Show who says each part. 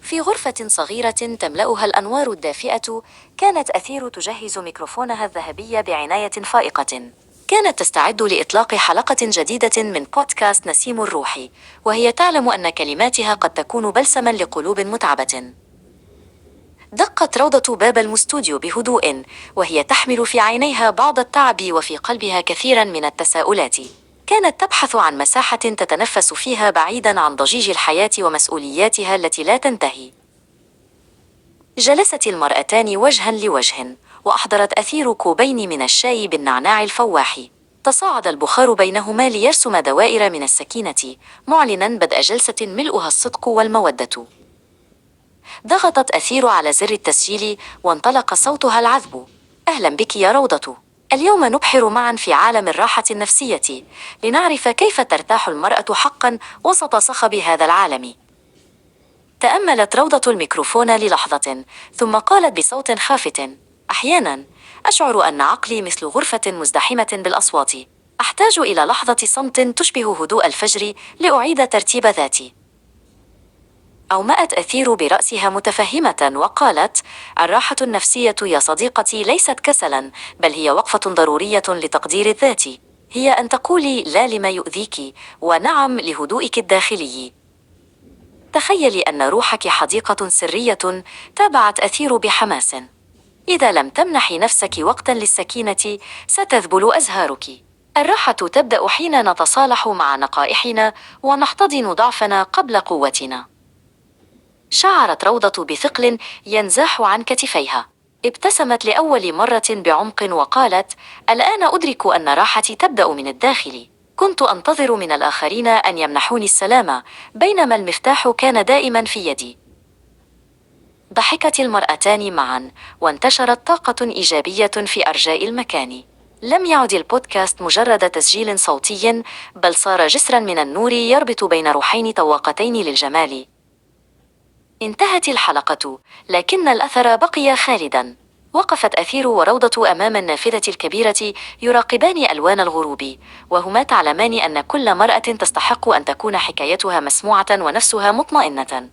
Speaker 1: في غرفة صغيرة تملأها الأنوار الدافئة، كانت أثير تجهز ميكروفونها الذهبي بعناية فائقة. كانت تستعد لإطلاق حلقة جديدة من بودكاست نسيم الروح، وهي تعلم أن كلماتها قد تكون بلسما لقلوب متعبة. دقت روضة باب المستوديو بهدوء، وهي تحمل في عينيها بعض التعب وفي قلبها كثيرا من التساؤلات. كانت تبحث عن مساحة تتنفس فيها بعيدا عن ضجيج الحياة ومسؤولياتها التي لا تنتهي. جلست المرأتان وجها لوجه، وأحضرت أثير كوبين من الشاي بالنعناع الفواح. تصاعد البخار بينهما ليرسم دوائر من السكينة، معلنا بدء جلسة ملؤها الصدق والمودة. ضغطت أثير على زر التسجيل، وانطلق صوتها العذب: أهلا بك يا روضة. اليوم نبحر معا في عالم الراحة النفسية، لنعرف كيف ترتاح المرأة حقا وسط صخب هذا العالم. تأملت روضة الميكروفون للحظة، ثم قالت بصوت خافت: أحيانا أشعر أن عقلي مثل غرفة مزدحمة بالأصوات. أحتاج إلى لحظة صمت تشبه هدوء الفجر لأعيد ترتيب ذاتي. أومأت أثير برأسها متفهمة وقالت: الراحة النفسية يا صديقتي ليست كسلا، بل هي وقفة ضرورية لتقدير الذات. هي أن تقولي لا لما يؤذيك، ونعم لهدوئك الداخلي. تخيلي أن روحك حديقة سرية، تابعت أثير بحماس. إذا لم تمنحي نفسك وقتا للسكينة، ستذبل أزهارك. الراحة تبدأ حين نتصالح مع نقائحنا، ونحتضن ضعفنا قبل قوتنا. شعرت روضة بثقل ينزاح عن كتفيها. ابتسمت لأول مرة بعمق وقالت: الآن أدرك أن راحتي تبدأ من الداخل. كنت أنتظر من الآخرين أن يمنحوني السلام، بينما المفتاح كان دائما في يدي. ضحكت المرأتان معا، وانتشرت طاقة إيجابية في أرجاء المكان. لم يعد البودكاست مجرد تسجيل صوتي، بل صار جسرا من النور يربط بين روحين طواقتين للجمال. انتهت الحلقة، لكن الأثر بقي خالدا. وقفت أثير وروضة أمام النافذة الكبيرة، يراقبان ألوان الغروب، وهما تعلمان أن كل مرأة تستحق أن تكون حكايتها مسموعة ونفسها مطمئنة.